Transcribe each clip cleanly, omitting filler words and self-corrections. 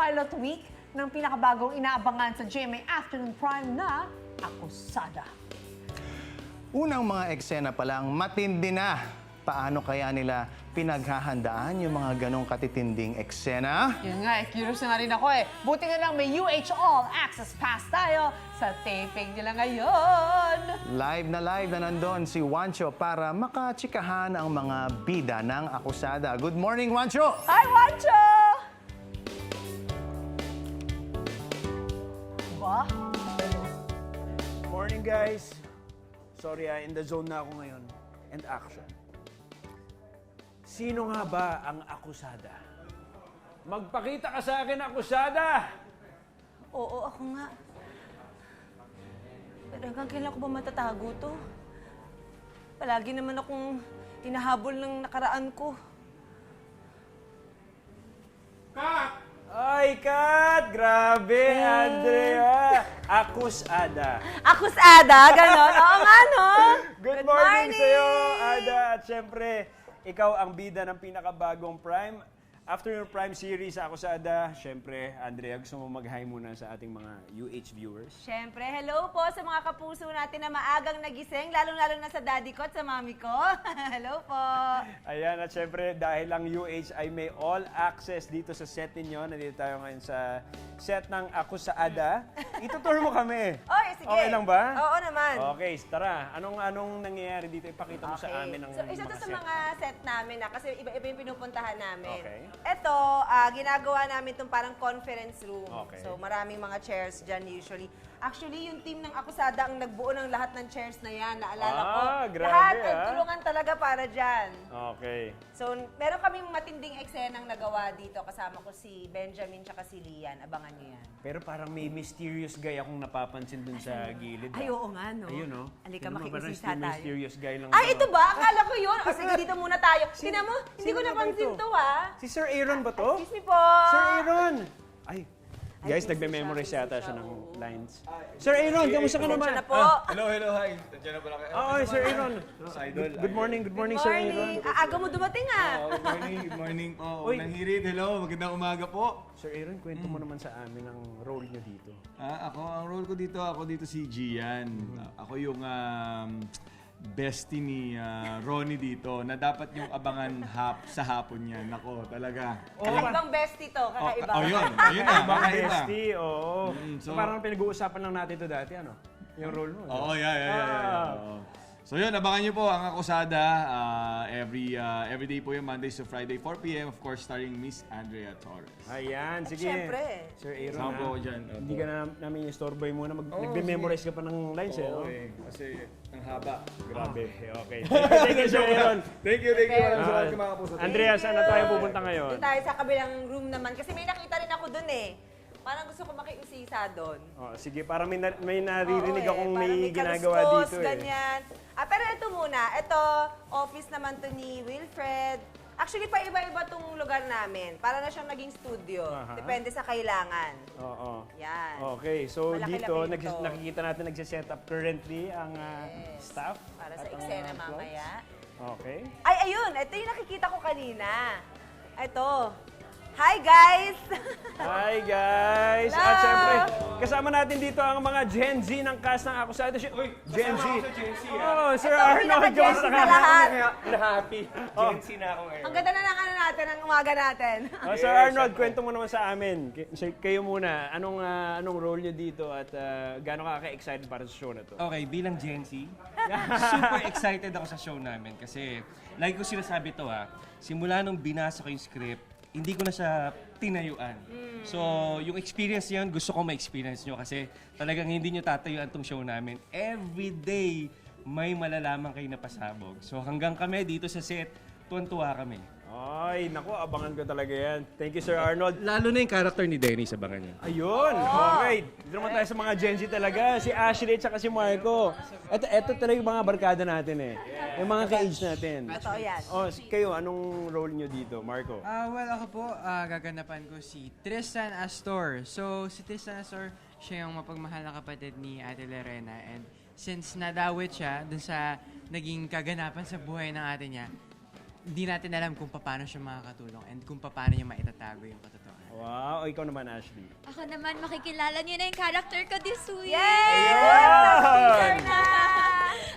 pilot week ng pinakabagong inaabangan sa GMA Afternoon Prime na Akusada. Unang mga eksena pa lang, matindi na. Paano kaya nila pinaghahandaan yung mga ganong katitinding eksena? Yun nga, curious na nga rin ako eh. Buti na lang may UH All Access Pass tayo sa taping nila ngayon. Live na nandun si Juancho para makachikahan ang mga bida ng Akusada. Good morning, Juancho! Hi, Wancho! Ba? Morning, guys. Sorry, in the zone na ako ngayon. And action. Sino nga ba ang akusada? Magpakita ka sa akin, akusada! Oo, ako nga. Pero hanggang kailan ko ba matatago to? Palagi naman akong hinahabol ng nakaraan ko. Ay, Kat! Grabe, Andrea! Akusada. Akusada, ganon? Oo nga, no? Good morning sa'yo, Ada. At syempre, ikaw ang bida ng pinakabagong Prime. Afternoon Prime series sa Akusada. Syempre, Andrea, gusto mo mag-hi muna sa ating mga UH viewers? Siyempre, hello po sa mga kapuso natin na maagang nagising, lalong-lalo na sa daddy ko at sa mami ko. Hello po. Ayan, at syempre, dahil ang UH ay may all access dito sa set ninyo, nandito tayo ngayon sa set ng Akusada. Itutur mo kami. Oy, sige. Okay lang ba? Oo naman. Okay, tara. Anong nangyayari dito? Ipakita mo sa amin ang So, isa to sa set. mga set namin na kasi iba-iba yung pinupuntahan namin. Okay. Ito, ginagawa namin itong parang conference room. Okay. So, maraming mga chairs dyan usually. Actually, yung team ng Akusada ang nagbuo ng lahat ng chairs na yan. Naalala ko. Grabe, Lahat nagtulungan talaga para dyan. Okay. So, meron kaming matinding eksenang nagawa dito. Kasama ko si Benjamin tsaka si Lian. Abangan niyo yan. Pero parang may mysterious guy akong napapansin dun sa gilid. Ay, oo nga, no? Ayun, no? Halika, Tingnan mo, parang makiusisa tayo. mysterious guy lang. Ay, ito ba? Akala ko yun. O, sige, dito muna tayo. Tingnan mo, hindi ko sino ba napansin ito? to, ah. Si Sir Aaron ba to? Excuse me po. Sir Aaron! Ay, guys, busy nagme-memorize siya, yata busy siya siya, ng oo. lines. Sir Aaron, kamusta ka naman? Siya na po. Hello, hi. Nandiyan na pala kayo. Oo, Sir Aaron. Sa idol. Good morning, Sir Aaron. Morning. Aga mo dumating, ah. Good morning po. Uy. Unang hirit, hello. Magandang umaga po. Sir Aaron, kwento mo naman sa amin ang role niyo dito. Ang role ko dito, ako dito si Gian. Ako yung bestie ni Ronnie dito na dapat yung abangan sa hapon niya. Nako, talaga. Kakaibang bestie to, kakaiba. Yun na. Mga Kakaiba. bestie, oo. so- Parang pinag-uusapan lang natin ito dati, ano? Yung role mo. Oo, yeah. Oo. So yun, abangan niyo po ang Akusada. Every day po yung Mondays to Friday, 4 p.m. Of course, starring Miss Andrea Torres. Ayan, sige. syempre. Sir Aaron, Sama po ako dyan. hindi ka namin i-storeboy muna. Nagbe-memorize ka pa ng lines, eh. no? Kasi ang haba. Grabe. Okay. Thank you, Sir Aaron. Thank you. Maraming Ah, salamat mga kapuso. Andrea, saan na tayo pupunta ngayon? Doon tayo sa kabilang room naman. Kasi may nakita rin ako doon, eh. Parang gusto ko makiusisa doon. Oh, sige, parang may naririnig Oo, akong parang may ginagawa kaluskos, dito, eh. ganyan. Pero ito muna. Ito, office naman to ni Wilfred. Actually, pa-iba-iba tong lugar namin. Para na siyang naging studio. Aha. Depende sa kailangan. Oo. Yan. Okay, so Malaki-laki dito, ito. nakikita natin nagsiset up currently ang Yes. staff. Para sa at ang, eksena plots. mamaya. Okay. Ay, ayun. Ito yung nakikita ko kanina. Ito. Hi, guys! Hi guys! Hello! At syempre, kasama natin dito ang mga Gen Z ng cast ng Akusada. Uy, Gen Z! Oh, Sir Ito, Arnold, pinaka-Gen Z kamusta na ka? lahat. Na-happy. Gen Z na ako ngayon. Ang ganda na ng ano natin, ang umaga natin. Oh, Sir Arnold, kwento mo naman sa amin. Kayo muna, anong role niyo dito at gaano ka ka-excited para sa show na to? Okay, bilang Gen Z, super excited ako sa show namin kasi lagi ko sinasabi to simula nung binasa ko yung script, hindi ko na siya tinayuan. So, yung experience niyon, gusto ko ma-experience nyo kasi talagang hindi nyo tatayuan tong show namin. Every day, may malalaman kayo na pasabog. So, hanggang kami dito sa set, tuwan-tuwa kami. Ay, naku, abangan ko talaga yan. Thank you, Sir Arnold. Lalo na yung character ni Dennis, abangan niyo. Ayun! Okay. Dito naman tayo sa mga Gen Z talaga. Si Ashley at si Marco. Ito talaga yung mga barkada natin eh. Yung mga ka-age natin. Totoo yan. Oh, kayo, anong role nyo dito, Marco? Well, ako po, gaganapan ko si Tristan Astor. So, si Tristan Astor, siya yung mapagmahal na kapatid ni Ate Lorena. And since nadawit siya dun sa naging kaganapan sa buhay ng ate niya, hindi natin alam kung paano siya makakatulong and kung paano niya maitatago yung katotohanan. Wow, ikaw naman, Ashley. Ako naman, makikilala niyo na yung character ko this week. Ayun!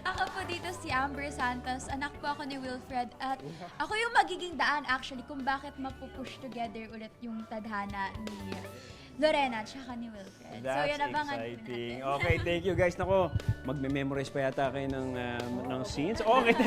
Ako po dito si Amber Santos. Anak po ako ni Wilfred. At ako yung magiging daan actually kung bakit mapupush together ulit yung tadhana ni Lorena at saka ni Wilfred. So yan, abangan po exciting. natin. Okay, thank you guys. Nako, magme-memorize pa yata kayo ng scenes. Okay.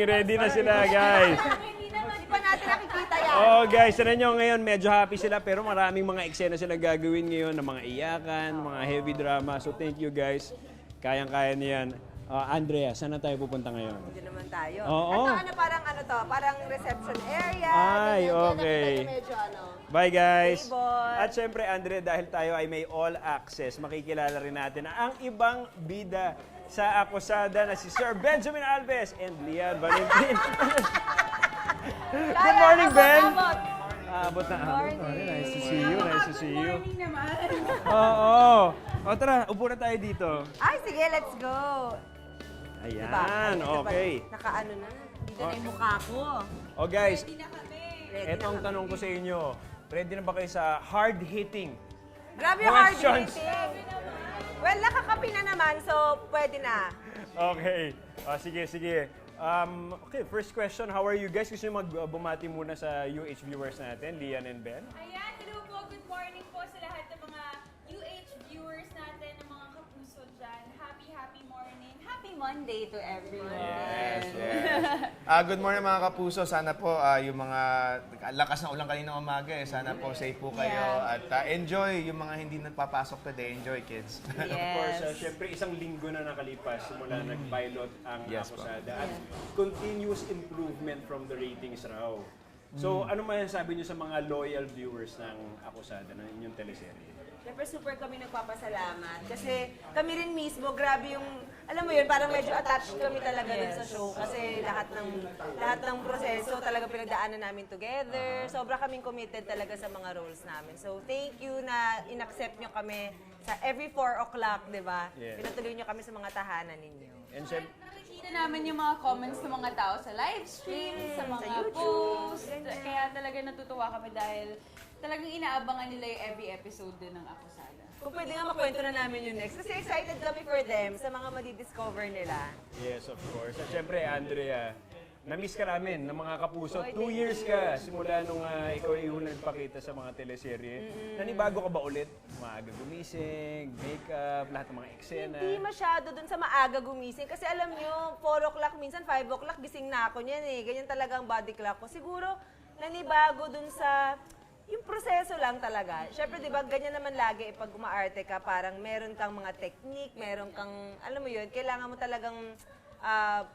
ready na sila, guys. Hindi pa natin nakikita yan. Oh guys, tara nyo ngayon, medyo happy sila pero maraming mga eksena sila gagawin ngayon ng mga iyakan, mga heavy drama. So thank you guys. Kayang-kaya niyan. Andrea, saan na tayo pupunta ngayon? Hindi naman tayo. Oo. Ito parang reception area. Ay, ganyan. okay. Kaya medyo Bye guys! Table. At syempre, Andre, dahil tayo ay may all access, makikilala rin natin ang ibang bida sa Akusada na si Sir Benjamin Alves and Lian Valentin. Good morning, Ben! Abot na abot. Nice to see you. Nice to see you. Morning naman. Oo. O tara, upo na tayo dito. Ay, sige, let's go. Ayan, okay. Nakaano na. Dito na yung mukha ko. O guys, Ready etong na kami. tanong ko sa inyo. Ready na ba kayo sa hard-hitting? Grabe yung hard Questions. hitting. Well, nakakapi na naman, so pwede na. Okay. Sige. Okay, first question. How are you guys? Gusto nyo magbumati muna sa UH viewers natin, Lian and Ben? Ayan, hello po. Good morning po sa lahat ng mga UH viewers natin, ng mga kapuso dyan. Happy morning. Happy Monday to everyone. Yes. Good morning mga kapuso. Sana po yung mga lakas ng ulan kaninang umaga sana po safe po kayo at enjoy yung mga hindi nagpapasok today. Enjoy, kids. Of course, syempre isang linggo na nakalipas simula nag-pilot ang Yes po. Akusada at continuous improvement from the ratings raw. So, ano masasabi niyo sa mga loyal viewers ng Akusada, ng inyong teleserye? Siyempre, super kami nagpapasalamat. Kasi kami rin mismo, grabe yung, alam mo yun, parang medyo attached kami talaga dun sa show. Kasi lahat ng proseso talaga pinagdaanan namin together. Sobra kaming committed talaga sa mga roles namin. So, thank you na inaccept nyo kami sa every 4 o'clock, di ba? Yes. Pinatuloy nyo kami sa mga tahanan ninyo. And syempre, Nakikita namin yung mga comments ng mga tao sa live stream, sa mga posts. Kaya talaga natutuwa kami dahil talagang inaabangan nila yung every episode din ng Akusada. Kung pwede nga makwento na namin yung next. Kasi excited kami for them sa mga madidiscover nila. yes, of course. At syempre, Andrea, na-miss ka namin ng mga kapuso. 2 years ka simula nung ikaw ay yung nagpakita sa mga teleserye. Nanibago ka ba ulit? Maaga gumising, makeup, lahat ng mga eksena. Hindi masyado dun sa maaga gumising. Kasi alam nyo, 4 o'clock, minsan 5 o'clock, gising na ako niyan eh. Ganyan talaga ang body clock ko. Siguro, nanibago dun sa yung proseso lang talaga. Siyempre, di ba, ganyan naman lagi pag umaarte ka, parang meron kang mga technique, meron kang, alam mo yun, kailangan mo talagang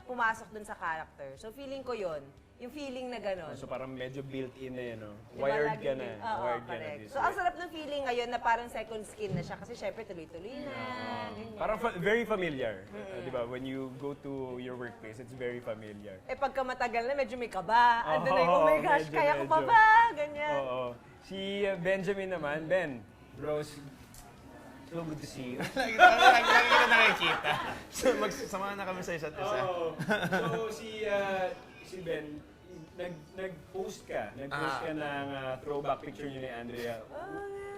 pumasok dun sa character. So, feeling ko yun. Yung feeling na gano'n. So parang medyo built-in na yun, no? Diba, Wired ka laging na. Oo, Wired ka na correct. this So, ang sarap ng feeling ngayon na parang second skin na siya kasi syempre tuloy-tuloy na. ganyan. Parang very familiar. Di ba? When you go to your workplace, it's very familiar. Eh, pagka matagal na, medyo may kaba. Andun na yung, Oo, oh my gosh, medyo, kaya ko pa medyo. ba? Ganyan. Oo. Si Benjamin naman, Ben, bros, so good to see you. Lagi kita nakikita. So, magsasama na kami sa isa't isa. Oo. So si Ben, nag-post ka. Nag-post ka ng throwback picture niyo ni Andrea.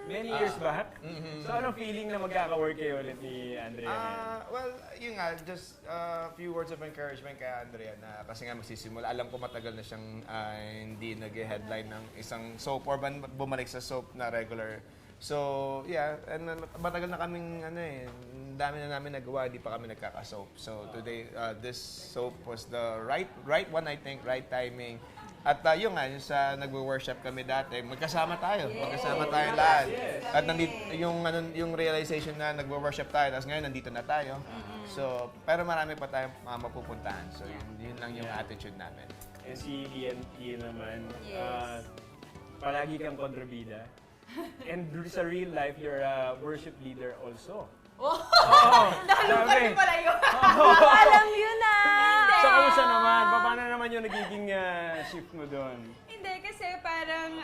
Many years back. So anong feeling na magkaka-work kayo ulit ni Andrea? Well, yun nga, just a few words of encouragement kay Andrea na kasi nga magsisimula. Alam ko matagal na siyang hindi nag-headline ng isang soap or bumalik sa soap na regular. So, yeah, and matagal na kaming ang dami na namin nagawa, di pa kami nagkaka-soap. So, today, this soap was the right one, I think, right timing. At yun nga, yung sa nagwo-worship kami dati, magkasama tayo. Magkasama tayo lahat. At nandito, yung realization na nagwo-worship tayo, tapos ngayon nandito na tayo. So, pero marami pa tayong mapupuntahan. So, yun lang yung attitude namin. And si Ian naman, palagi kang kontrabida. And sa real life, you're a worship leader also. Dahil pala yun. Alam yun na! So, kamusta naman? Paano naman yung nagiging shift mo doon? Hindi, kasi parang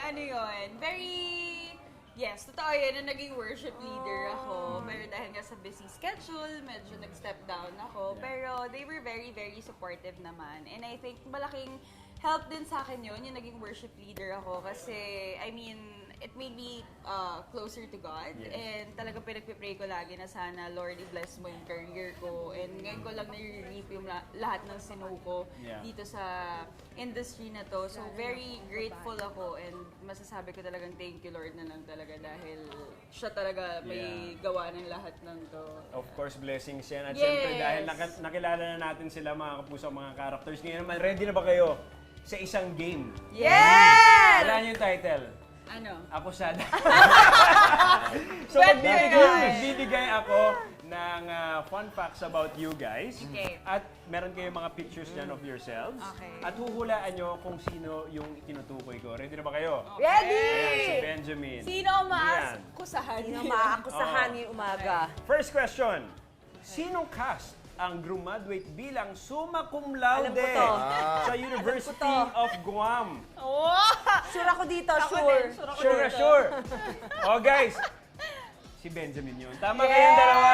yes, totoo yun na naging worship leader ako. Pero dahil nga sa busy schedule, medyo nag-step down ako. Pero they were very, very supportive naman. And I think malaking help din sa akin yun, yung naging worship leader ako. Kasi, I mean, it made me closer to God. And talaga pinagpipray ko lagi na sana, Lord, i-bless mo yung career ko. And ngayon ko lang nare-reap yung lahat ng sinow ko dito sa industry na to. So, very grateful ako. And masasabi ko talagang thank you, Lord, na lang talaga. Dahil siya talaga may gawa ng lahat ng to. Of course, blessings yan. At Yes. syempre, dahil nakilala na natin sila, mga kapuso, mga characters. Ngayon naman, ready na ba kayo sa isang game? Yes! Wala niyo yung title. Ano? Akusada. So, magbibigay ako ng fun facts about you guys. Okay. At meron kayong mga pictures dyan of yourselves. Okay. At huhulaan nyo kung sino yung tinutukoy ko. Ready na ba kayo? Ready! Ayan, si Benjamin. Sino ang Gian. maakusahan? Sino maaakusahan ngayong umaga? First question. Sinong cast ang graduate bilang summa cum laude Alam ko to. sa University of Guam? Sure ako dito, sure. Sure na sure. Oh guys, si Benjamin yun. Tama kayong dalawa.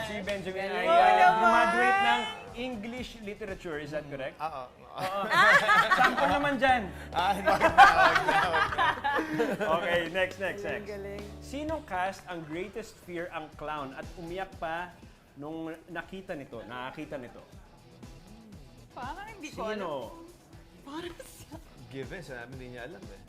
Si Benjamin ay graduate ng English Literature. Is that correct? Oo. Sample naman dyan. Wag na. Okay, next. Sinong cast ang greatest fear ang clown at umiyak pa nung nakakita nito? Parang hindi ko alam. Sino? Given, sinabi hindi niya alam eh.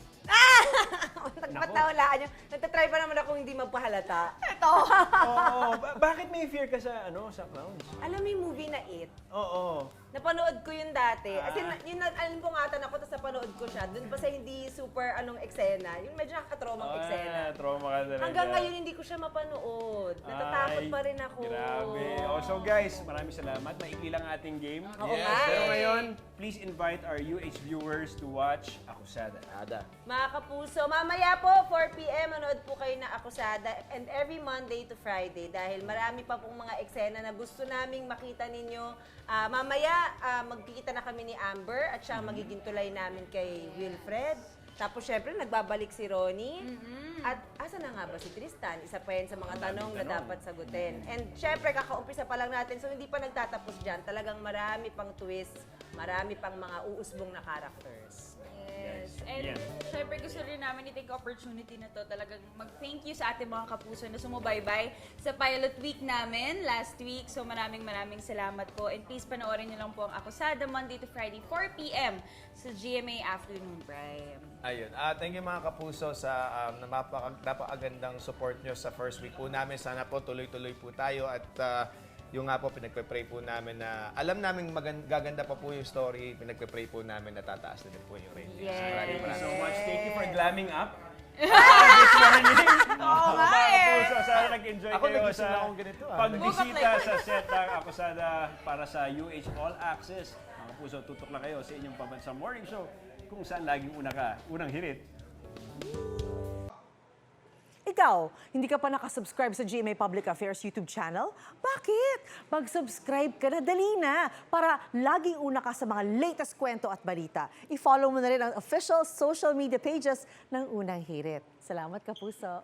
Nagpatawalaan nyo. Nagtatry pa naman ako hindi magpahalata. Oo. Bakit may fear ka sa clowns? Alam mo yung movie na It? Oo. Napanood ko yun dati. As in, yung alimbungatan ako, tapos napanood ko siya. Doon pa sa hindi super eksena. Yung medyo nakakatromang eksena. Trauma ka talaga. Hanggang ngayon hindi ko siya mapanood. Natatakot pa rin ako. Grabe. So guys, maraming salamat. Maikli lang ating game. Oo nga Pero eh. ngayon, please invite our UH viewers to watch Akusada. Mga kapuso, mamaya po, 4 p.m. manood po kayo na Akusada and every Monday to Friday dahil marami pa pong mga eksena na gusto naming makita ninyo. Mamaya, magkikita na kami ni Amber at siya magiging tulay namin kay Wilfred. Tapos syempre, nagbabalik si Ronnie. At asa na nga ba si Tristan? Isa pa yan sa mga tanong na dapat sagutin. And syempre, kakaumpisa pa lang natin, so hindi pa nagtatapos dyan. Talagang marami pang twist, marami pang mga uusbong na characters. Yes. And syempre gusto rin namin i-take opportunity na to talagang mag-thank you sa ating mga kapuso na sumubaybay sa pilot week namin last week. So maraming salamat po. And please panoorin niyo lang po ang Akusada Monday to Friday 4 p.m. sa GMA Afternoon Prime. Ayun. Thank you mga kapuso sa napakagandang support nyo sa first week po namin. Sana po tuloy-tuloy po tayo at yung nga po, pinagpe-pray po namin na alam namin gaganda pa po yung story, pinagpe-pray po namin na tataas na din po yung ratings. Yes. Thank you so much. Thank you for glamming up. This morning. Oo nga eh. Sana nag-enjoy Ako kayo nagising sa na akong ganito, pagbisita sa set ng Akusada para sa UH All Access. Mga puso, tutok na kayo sa inyong pambansang morning show kung saan laging unang hirit. Ikaw, hindi ka pa nakasubscribe sa GMA Public Affairs YouTube channel? Bakit? Mag-subscribe ka na, dali na, para laging una ka sa mga latest kwento at balita. I-follow mo na rin ang official social media pages ng Unang Hirit. Salamat, Kapuso.